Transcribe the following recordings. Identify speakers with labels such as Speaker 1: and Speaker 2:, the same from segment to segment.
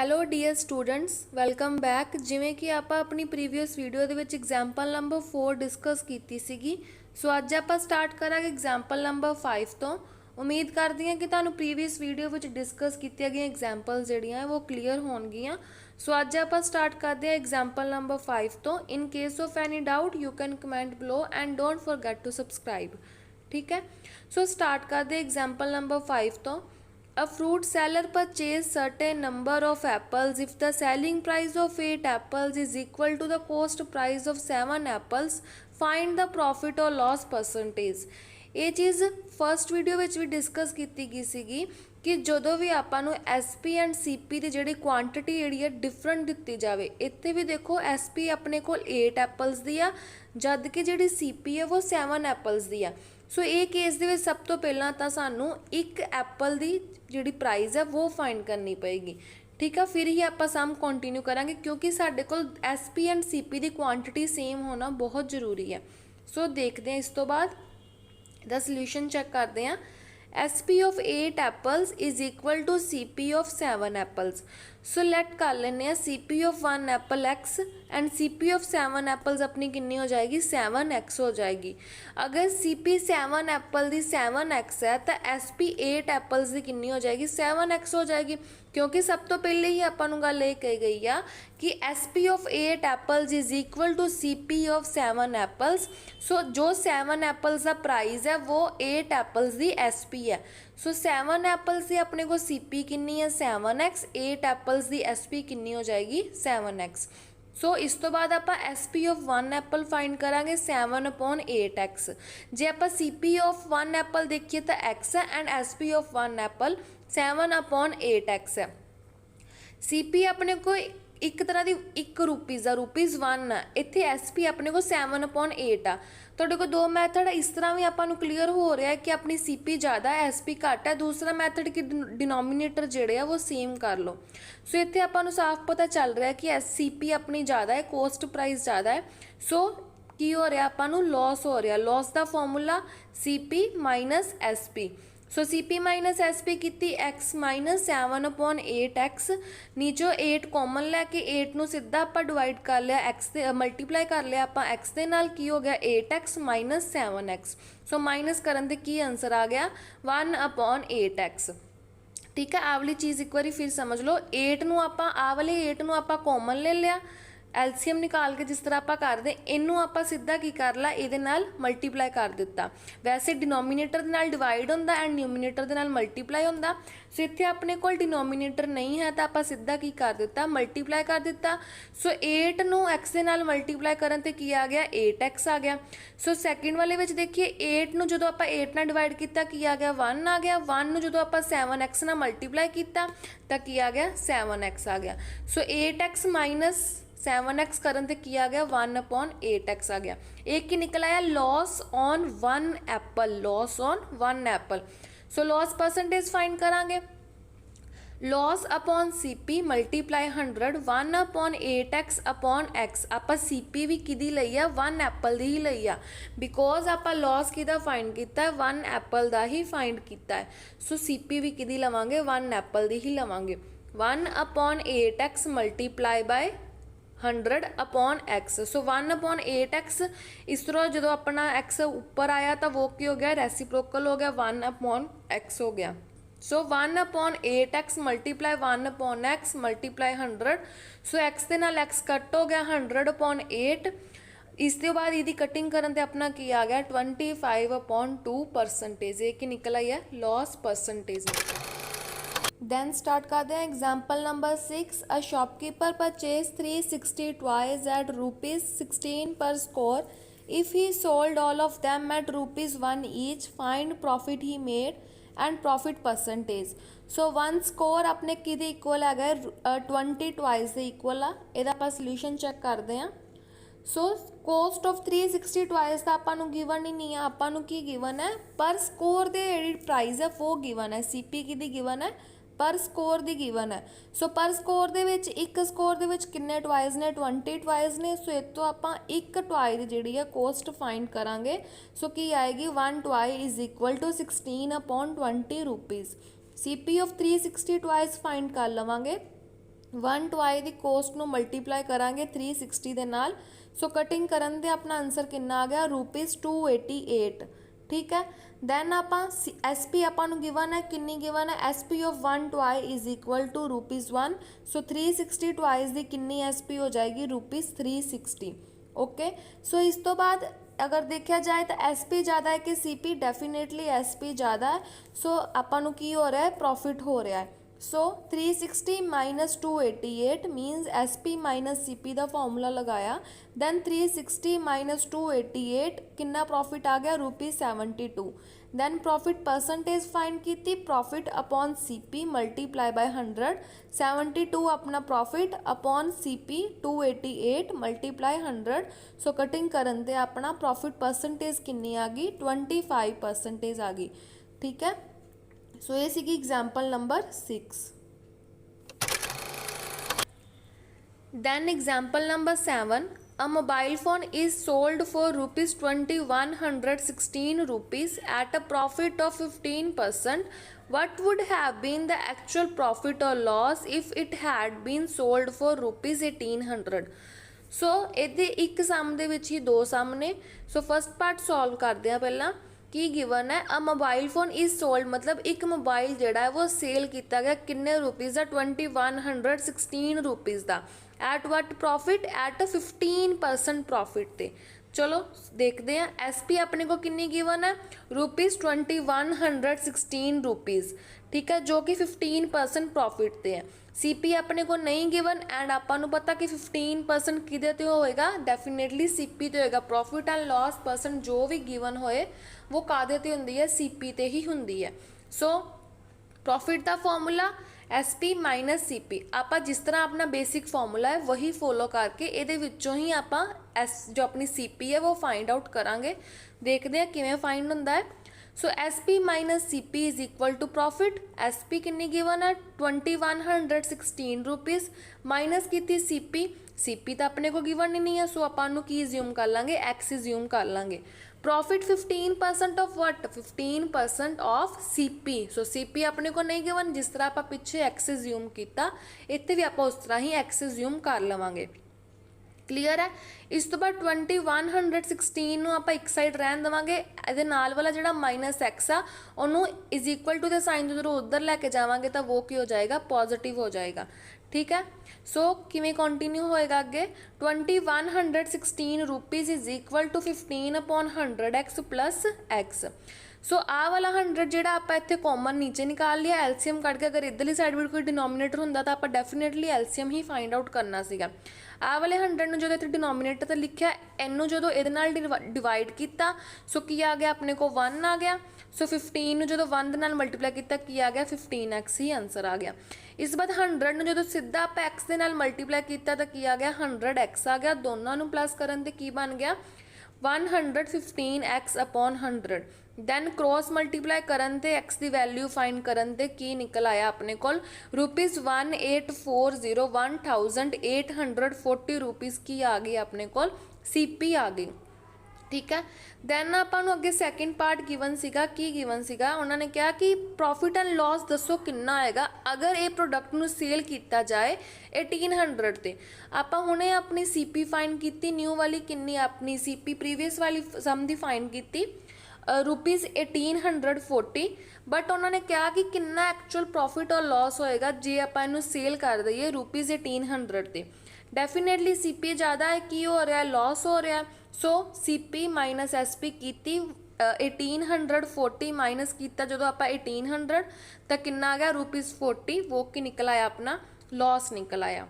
Speaker 1: Hello dear students, welcome back. ਜਿਵੇਂ ਕਿ ਆਪਾਂ ਆਪਣੀ ਪ੍ਰੀਵੀਅਸ ਵੀਡੀਓ ਦੇ ਵਿੱਚ ਐਗਜ਼ਾਮਪਲ ਨੰਬਰ 4 ਡਿਸਕਸ ਕੀਤੀ ਸੀਗੀ। ਸੋ ਅੱਜ ਆਪਾਂ ਸਟਾਰਟ ਕਰਾਂਗੇ ਐਗਜ਼ਾਮਪਲ ਨੰਬਰ 5 ਤੋਂ। ਉਮੀਦ ਕਰਦੀ ਹਾਂ ਕਿ ਤੁਹਾਨੂੰ ਪ੍ਰੀਵੀਅਸ ਵੀਡੀਓ ਵਿੱਚ ਡਿਸਕਸ ਕੀਤੀਆਂ ਗਈਆਂ ਐਗਜ਼ਾਮਪਲਸ ਜਿਹੜੀਆਂ ਉਹ ਕਲੀਅਰ ਹੋਣਗੀਆਂ। ਸੋ ਅੱਜ ਆਪਾਂ ਸਟਾਰਟ ਕਰਦੇ ਹਾਂ ਐਗਜ਼ਾਮਪਲ ਨੰਬਰ 5 ਤੋਂ। In case of any doubt you can comment below and don't forget to subscribe. ਠੀਕ ਹੈ, ਸੋ ਸਟਾਰਟ ਕਰਦੇ ਐਗਜ਼ਾਮਪਲ ਨੰਬਰ 5 ਤੋਂ। A fruit seller purchased certain number of apples if the selling price of 8 apples is equal to the cost price of 7 apples. Find the profit or loss percentage. ਇਹ ਚੀਜ਼ first video ਵਿੱਚ ਵੀ discuss ਕੀਤੀ ਗਈ ਸੀਗੀ ਕਿ ਜਦੋਂ ਵੀ ਆਪਾਂ ਨੂੰ SP ਐਂਡ CP ਦੀ ਜਿਹੜੀ ਕੁਆਂਟੀਟੀ ਜਿਹੜੀ ਹੈ ਡਿਫਰੈਂਟ ਦਿੱਤੀ ਜਾਵੇ। ਇੱਥੇ ਵੀ ਦੇਖੋ SP ਆਪਣੇ ਕੋਲ 8 ਐਪਲਸ ਦੀ ਆ, ਜਦ ਕਿ ਜਿਹੜੀ CP ਹੈ ਉਹ 7 ਐਪਲਸ ਦੀ ਆ। ਸੋ ਇਹ ਕੇਸ ਦੇ ਵਿੱਚ ਸਭ ਤੋਂ ਪਹਿਲਾਂ ਤਾਂ ਸਾਨੂੰ ਇੱਕ ਐਪਲ ਦੀ ਜਿਹੜੀ ਪ੍ਰਾਈਸ ਹੈ ਉਹ ਫਾਈਂਡ ਕਰਨੀ ਪਏਗੀ। ਠੀਕ ਆ, ਫਿਰ ਹੀ ਆਪਾਂ ਸਮ ਕੰਟੀਨਿਊ ਕਰਾਂਗੇ ਕਿਉਂਕਿ ਸਾਡੇ ਕੋਲ SP and CP the quantity same ਹੋਣਾ ਬਹੁਤ ਜ਼ਰੂਰੀ ਹੈ। ਸੋ ਦੇਖਦੇ ਹਾਂ ਇਸ ਤੋਂ ਬਾਅਦ ਦਾ ਸੋਲੂਸ਼ਨ ਚੈੱਕ ਕਰਦੇ ਹਾਂ। SP of 8 apples is equal to CP of 7 apples. So let कर लेने हैं CP of 1 apple x and CP of 7 apples अपनी कितनी हो जाएगी 7x हो जाएगी। अगर CP 7 एप्पल दी 7x है तो SP 8 एप्पल्स दी कितनी हो जाएगी 7x हो जाएगी, क्योंकि सब तो पहले ही अपन गल ये कही गई आ कि SP of 8 apples is equal to CP of 7 apples. So जो 7 एप्पल्स का प्राइस है वो 8 एप्पल्स की SP है। सो 7 एप्पल्स की अपने को CP कितनी है 7x, 8 एप्पल्स की SP कितनी हो जाएगी 7x। सो इस तो बाद आप SP ऑफ 1 एप्पल फाइंड करांगे 7/8x। जे आप CP ऑफ 1 एप्पल देखिए तो x है and SP of 1 Apple 7/8x है। CP अपने को एक तरह की ₹1 आ, ₹1 है। इत्थे SP अपने को 7/8 आ। तुहाडे को दो मैथड इस तरह भी आपां नूं क्लीयर हो रहा है कि अपनी CP ज़्यादा है SP घट है। दूसरा मैथड कि डिनोमीनेटर जिहड़े आ वो सेम कर लो। सो इत्थे आपां नूं साफ पता चल रहा है कि CP अपनी ज़्यादा है, कोस्ट प्राइस ज़्यादा है। सो की हो रहा आपां नूं लॉस हो रहा। लॉस का फॉर्मूला CP माइनस SP। सो CP माइनस SP की x माइनस 7/8x। नीचों 8 कॉमन लैके 8 नूं सीधा आप डिवाइड कर लिया x से मल्टीप्लाई कर लिया आप x के नाल, की हो गया 8x minus 7x। So minus करन ते की आंसर आ गया 1/8x। ठीक है, आ वाली चीज़ एक बार फिर समझ लो। 8 नूं आपां आ वाले 8 नूं आपां कॉमन ले लिया, एलसीएम निकाल के जिस तरह आप करते इनू आप सीधा की कर ला ये मल्टीप्लाई कर दिता। वैसे डिनोमीनेटर के नाल डिवाइड होंदा एंड न्यूमीनेटर के नाल मल्टीप्लाई होंदा। सो इत्थे अपने कोल डिनोमीनेटर नहीं है तो आप सीधा की कर दिता मल्टीप्लाई कर दिता। सो 8 नू x के नाल मल्टीप्लाई करन ते की आ गया 8x आ गया। सो सैकेंड वाले विच देखिए 8 नू जदों आप 8 नाल डिवाइड किया की आ गया 1 आ गया। 1 नू जदों आप 7x नाल मल्टीप्लाई किया तो की आ गया 7x आ गया। सो 8x माइनस 7x करन ते की आ गया 1/8x आ गया। एक की निकल आया loss on 1 apple, loss on 1 apple. So loss percentage find करांगे। Loss upon CP multiply 100 1/8x upon x। आप CP भी किदी लई आ 1 एप्पल दी ही लई आ, बिकॉज आप लॉस किदा फाइंड किया 1 एप्पल दा ही फाइंड किया है। सो CP भी किदी लवांगे 1 एप्पल दी ही लवांगे। 1/8x multiply by 100/x। So 1/8x। इस तरह जो अपना x ऊपर आया तो वो की हो गया रेसिप्रोकल हो गया 1/x हो गया। सो 1/8x मल्टीप्लाई 1/x मल्टीप्लाई 100। सो x के नाल x कट हो गया 100/8। इसके बाद यदि कटिंग करन ते अपना की आ गया 25/2%। ये की निकल आई है लॉस परसेंटेज। Then start करते हैं example number 6। A shopkeeper purchased 360 toys at ₹16 per score. If he sold all of them at ₹1 each, find profit he made and profit percentage. So 1 score अपने किदे इक्वल है 20 toys दे equal आ। इहदा आपां solution check करते हैं। सो coast of 360 toys का आपको given ही नहीं है। आपको की गिवन है पर स्कोर दे जी प्राइस है वो गिवन है। CP की गिवन है पर स्कोर दी गिवन है। सो पर स्कोर दे विच एक स्कोर दे विच किन्ने टॉयज ने 20 टॉयज ने। सो इस तो आप एक टॉय की जिहड़ी है कोस्ट फाइंड करांगे। सो की आएगी 1 toy is equal to 16/20 rupees. CP of 360 toys find कर लवांगे। 1 ਟਵਾਈ ਦੀ ਕੋਸਟ ਨੂੰ ਮਲਟੀਪलाई करांगे 360 ਦੇ ਨਾਲ। सो कटिंग करन दे अपना आंसर कितना आ गया ₹288। ठीक है, दैन आप एस पी आपू गिवन है किन्नी गिवन है S P of 1 toy is equal to ₹1। So 360 toys की किन्नी एस पी हो जाएगी ₹360। ओके, सो इस तो बाद अगर देखा जाए तो एस पी ज़्यादा है कि C P, definitely S P ज़्यादा है। सो आपू की हो रहा है, प्रॉफिट हो रहा है। So 360 minus 288 means S P minus C P का फॉर्मूला लगाया। दैन 360 माइनस 288 कितना प्रॉफिट आ गया ₹72। दैन प्रॉफिट परसेंटेज फाइंड की, profit upon C P multiply by 100। 72 अपना profit upon C P 288 multiply 100। So cutting करन दे अपना प्रॉफिट परसेंटेज कितनी आ गई 25% आ गई। ठीक है, सो ये सी example number 6। Then example number 7, a mobile phone is sold for ₹2116 at a profit of 15%। What would have been the actual profit or loss if it had been sold for ₹1800। So ये एक सम दे विच ही दो सम ने। So first part solve करते हैं पहला। की given है अ mobile phone is sold, मतलब एक मोबाइल जोड़ा है वो सेल किया गया किन्ने रुपीज़ का ₹2116 का। At what profit at 15% profit ते। चलो देखते हैं एस पी अपने को किन्नी गिवन है ₹2116। ठीक है, जो कि 15% प्रॉफिट ते है। सी पी अपने को नहीं गिवन एंड आपू पता कि 15% किदे ते होएगा, डेफिनेटली सी पी ते होएगा। प्रॉफिट एंड लॉस परसेंट जो भी गिवन होए वो कादे ते हुंदी है, सी पी ते ही हुंदी है। सो प्रॉफिट का formula S P minus C P, आप जिस तरह अपना बेसिक फॉर्मूला है वही फॉलो करके ये विचों ही आप एस जो अपनी सी पी है वो फाइंड आउट करांगे। देखते हैं किवें फाइंड हुंदा है। So S P minus C P is equal to profit. S P किन्नी गिवन है ₹2116 माइनस की सी पी तो अपने को गिवन ही नहीं है। सो आपू की ज्यूम कर लाँगे, एक्स ज्यूम कर लाँगे। Profit 15% of what 15% of C P. So C P अपने को नहीं गिवन, जिस तरह आप पिछे एक्स ज्यूम किया इत्थे भी आप उस तरह ही एक्स ज्यूम कर लवांगे। क्लीयर है। इस तो बाद 2116 आप एक साइड रहन देवांगे, ये नाल वाला जो माइनस एक्स आ उन्होंने is equal to the sign जो उधर लैके जावांगे तो वो की हो जाएगा, पॉजिटिव हो जाएगा। ठीक है, सो किमें कंटिन्यू होएगा अगे ₹2116 is equal to 15/100 x plus x. So आ वाला 100 जो आप इतने कॉमन नीचे निकाल लिया, एलसीएम कट के अगर इधरली साइड भी कोई डिनोमीनेटर होंदा तो आप डेफिनेटली एलसीएम ही फाइंड आउट करना सीगा। आ वाले 100 जो इतने डिनोमीनेटर तो लिखा इनू जो ये डिवाइड किया सो की आ गया अपने को 1 आ गया। सो 15 जो 1 नाल मल्टीप्लाई किया की आ गया 15x ही आंसर आ गया। इस बाद 100 जो सीधा आप एक्स के नाल मल्टीप्लाई किया तो की आ गया 100x आ गया। दोनों प्लस करन ते की बन गया 115x/100। दैन क्रॉस मल्टीप्लाई करन ते एक्स की वैल्यू फाइंड करन ते की निकल आया अपने को ₹1840 की आ गई अपने को सी पी आ गई। ठीक है, दैन आपां नूं अगे सैकेंड पार्ट गिवन सीगा, की गिवन सीगा उन्होंने कहा कि प्रॉफिट एंड लॉस दसो कितना आएगा अगर ये प्रोडक्ट नूं सेल किया जाए 1800 ते। आपां हुणे अपनी सी पी फाइंड की, न्यू वाली किन्नी अपनी सी पी प्रीवियस वाली सम दी फाइंड की ₹1840। बट उन्होंने कहा कि कितना एक्चुअल प्रॉफिट और लॉस होएगा जे आपां इनू सेल कर दईए ₹1800 ते। डेफिनेटली सी पी ज़्यादा है, की हो रहा है, लॉस हो रहा है। So C P minus S P की 1840 माइनस किया जो आप 1800 तो कितना आ गया ₹40, वो की निकल आया अपना लॉस निकल आया।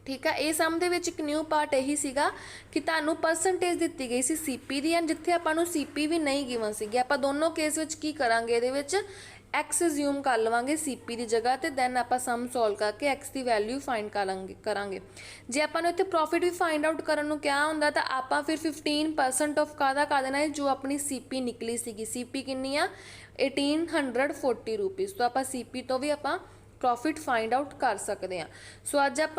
Speaker 1: ठीक है, ये सम दे विच एक न्यू पार्ट यही सीगा कि तुहानू परसेंटेज दी गई सी सी पी दी एंड जिथे आपां सी पी भी नहीं गिवन सी। आपां दोनों केस विच की करांगे, इहदे विच एक्स ज्यूम कर लवांगे सी पी की जगह तो दैन आप सम सॉल्व करके एक्स की वैल्यू फाइंड करांगे। जे आपने इत्थे प्रॉफिट भी फाइंड आउट करन नूं क्या हुंदा तो आप फिर 15% ऑफ कादा कर देना है जो अपनी सी पी निकली सीगी। सी पी कितनी आ ₹1840। तो आप सी पी तो भी आप प्रॉफिट फाइंड आउट कर सकते हैं। सो अज आप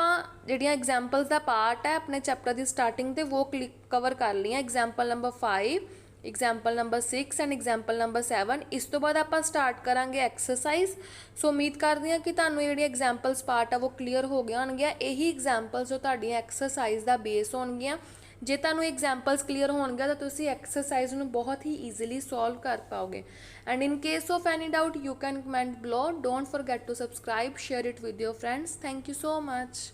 Speaker 1: जिहड़ियां एग्जाम्पल्स का पार्ट है अपने चैप्टर की स्टार्टिंग तो वो कवर कर लिया। Example number 5, example number 6 and example number 7। इस तो बाद आप स्टार्ट करांगे एक्सरसाइज। सो उम्मीद करते हैं कि तुहानू जिहड़ी एग्जाम्पल्स पार्ट आ वो क्लीयर हो गया होणगियां। यही एग्जाम्पल्स जो तुहाडियां एक्सरसाइज का बेस होणगियां। जे तुहानू एग्जाम्पल्स क्लीयर होणगे तो तुसीं एक्सरसाइज नू बहुत ही ईजिली सॉल्व कर पाओगे। And in case of any doubt you can comment below. Don't forget to subscribe, share it with your friends. Thank you so much.